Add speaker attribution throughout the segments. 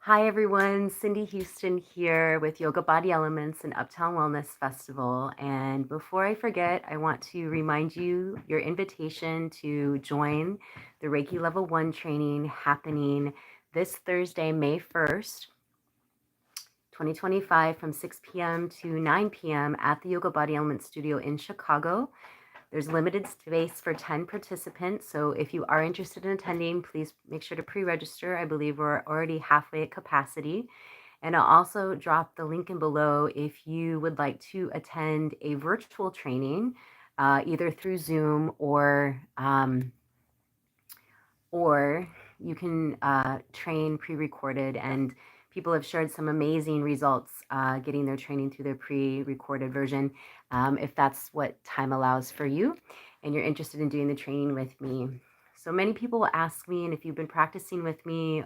Speaker 1: Hi everyone, Cindy Huston here with Yoga Body Elements and Uptown Wellness Festival. And before I forget, I want to remind you your invitation to join the Reiki Level 1 training happening this Thursday, May 1st, 2025 from 6 p.m. to 9 p.m. at the Yoga Body Elements Studio in Chicago. There's limited space for 10 participants, so if you are interested in attending, please make sure to pre-register. I believe we're already halfway at capacity. And I'll also drop the link in below if you would like to attend a virtual training, either through Zoom or you can train pre-recorded, and people have shared some amazing results getting their training through the pre-recorded version. If that's what time allows for you and you're interested in doing the training with me. So many people will ask me, and if you've been practicing with me,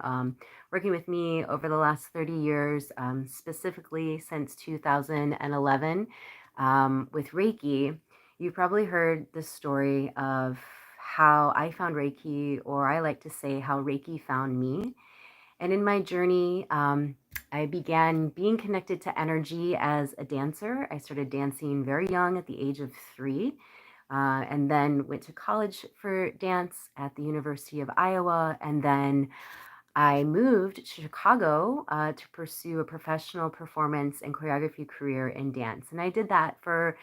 Speaker 1: working with me over the last 30 years, specifically since 2011 with Reiki, you've probably heard the story of how I found Reiki, or I like to say how Reiki found me. And in my journey, I began being connected to energy as a dancer. I started dancing very young at the age of 3, and then went to college for dance at the University of Iowa. And then I moved to Chicago to pursue a professional performance and choreography career in dance. And I did that for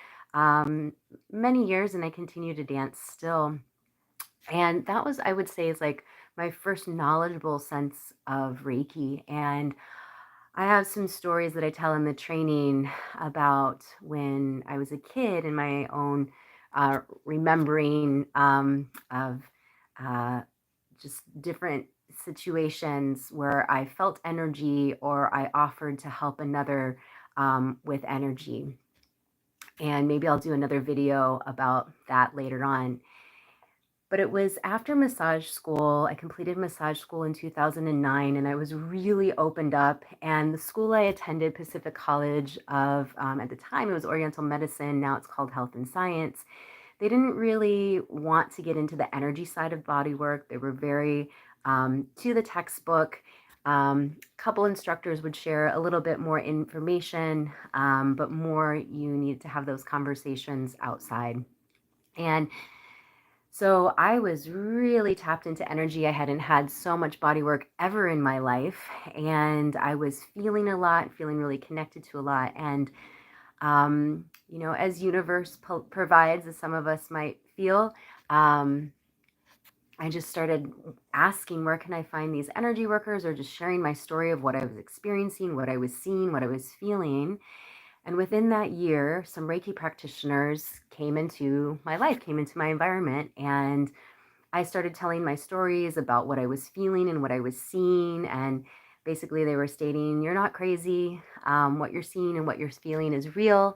Speaker 1: many years, and I continue to dance still. And that was, I would say, is like my first knowledgeable sense of Reiki. And I have some stories that I tell in the training about when I was a kid and my own remembering of uh, just different situations where I felt energy or I offered to help another with energy. And maybe I'll do another video about that later on. But it was after massage school. I completed massage school in 2009, and I was really opened up. And the school I attended, Pacific College of, at the time, it was Oriental Medicine. Now it's called Health and Science. They didn't really want to get into the energy side of body work. They were very to the textbook. Couple instructors would share a little bit more information, but more you need to have those conversations outside. And so I was really tapped into energy. I hadn't had so much body work ever in my life, and I was feeling a lot, feeling really connected to a lot. And as universe provides, as some of us might feel, I just started asking, where can I find these energy workers, or just sharing my story of what I was experiencing, what I was seeing, what I was feeling. And within that year, some Reiki practitioners came into my life, came into my environment, and I started telling my stories about what I was feeling and what I was seeing. And basically, they were stating, you're not crazy. What you're seeing and what you're feeling is real.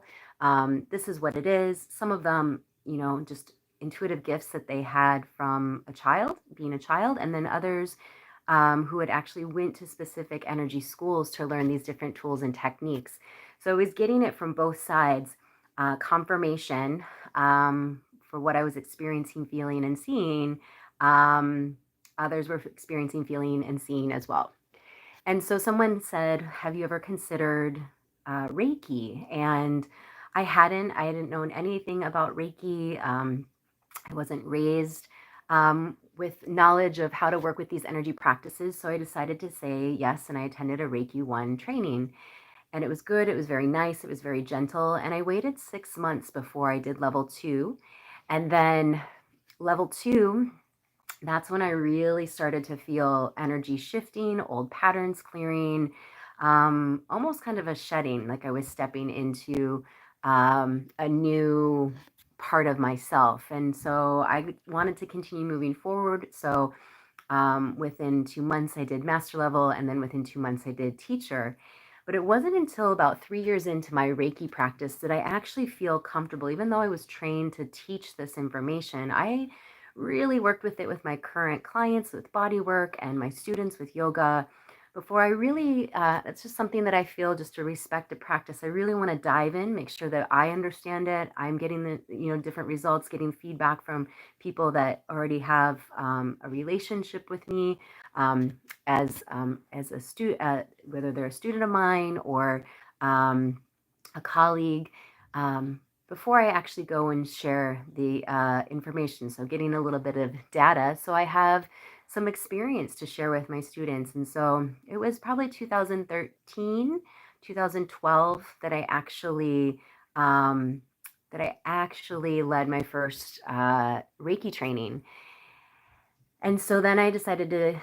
Speaker 1: This is what it is. Some of them, just intuitive gifts that they had from being a child, and then others who had actually went to specific energy schools to learn these different tools and techniques. So I was getting it from both sides, confirmation for what I was experiencing, feeling, and seeing. Others were experiencing, feeling, and seeing as well. And so someone said, have you ever considered Reiki? And I hadn't known anything about Reiki. I wasn't raised with knowledge of how to work with these energy practices. So I decided to say yes, and I attended a Reiki 1 training. And it was good. It was very nice. It was very gentle. And I waited 6 months before I did level 2. And then level 2, that's when I really started to feel energy shifting, old patterns clearing, almost kind of a shedding, like I was stepping into a new part of myself. And so I wanted to continue moving forward. So within 2 months, I did master level, and then within 2 months, I did teacher. But it wasn't until about 3 years into my Reiki practice that I actually feel comfortable. Even though I was trained to teach this information, I really worked with it with my current clients with body work and my students with yoga. before I really, it's just something that I feel just to respect the practice. I really want to dive in, make sure that I understand it. I'm getting the, different results, getting feedback from people that already have a relationship with me as a student, whether they're a student of mine or a colleague. Before I actually go and share the information. So getting a little bit of data. So I have some experience to share with my students. And so it was probably 2013, 2012 that I actually led my first Reiki training. And so then I decided to,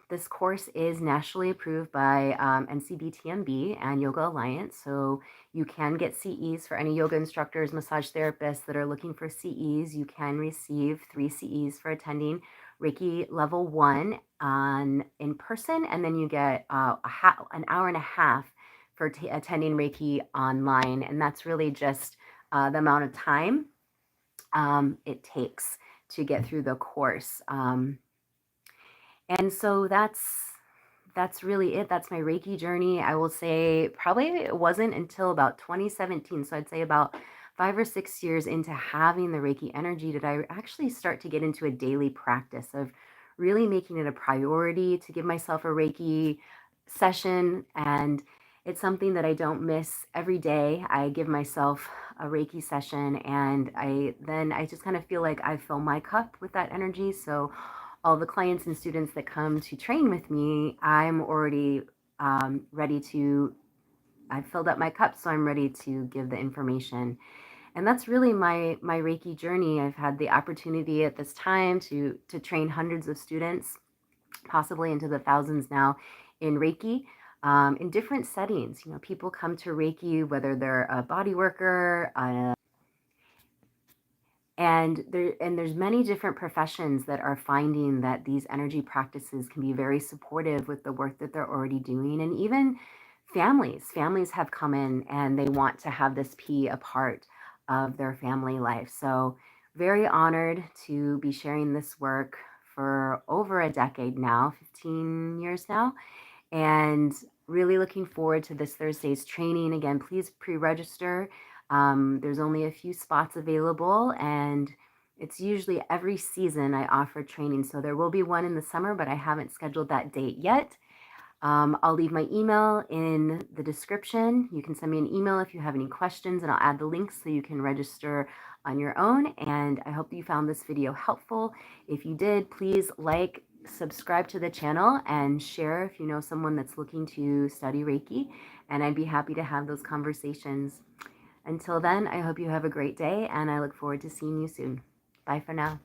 Speaker 1: this course is nationally approved by NCBTMB and Yoga Alliance. So you can get CEs for any yoga instructors, massage therapists that are looking for CEs. You can receive 3 CEs for attending Reiki level 1 in person. And then you get an hour and a half for attending Reiki online. And that's really just the amount of time it takes to get through the course. And so that's really it. That's my Reiki journey. I will say probably it wasn't until about 2017. So I'd say about 5 or 6 years into having the Reiki energy did I actually start to get into a daily practice of really making it a priority to give myself a Reiki session. And it's something that I don't miss every day. I give myself a Reiki session, and I just kind of feel like I fill my cup with that energy. So all the clients and students that come to train with me, I'm already ready to, I've filled up my cup, so I'm ready to give the information. And that's really my Reiki journey. I've had the opportunity at this time to train hundreds of students, possibly into the thousands now, in Reiki. In different settings, people come to Reiki, whether they're a body worker, and there's many different professions that are finding that these energy practices can be very supportive with the work that they're already doing. And even families have come in and they want to have this be a part of their family life. So very honored to be sharing this work for over a decade now, 15 years now, and really looking forward to this Thursday's training. Again, please pre-register. There's only a few spots available, and it's usually every season I offer training. So there will be one in the summer, but I haven't scheduled that date yet. I'll leave my email in the description. You can send me an email if you have any questions, and I'll add the links so you can register on your own. And I hope you found this video helpful. If you did, please like, subscribe to the channel, and share if you know someone that's looking to study Reiki. And I'd be happy to have those conversations. Until then, I hope you have a great day, and I look forward to seeing you soon. Bye for now.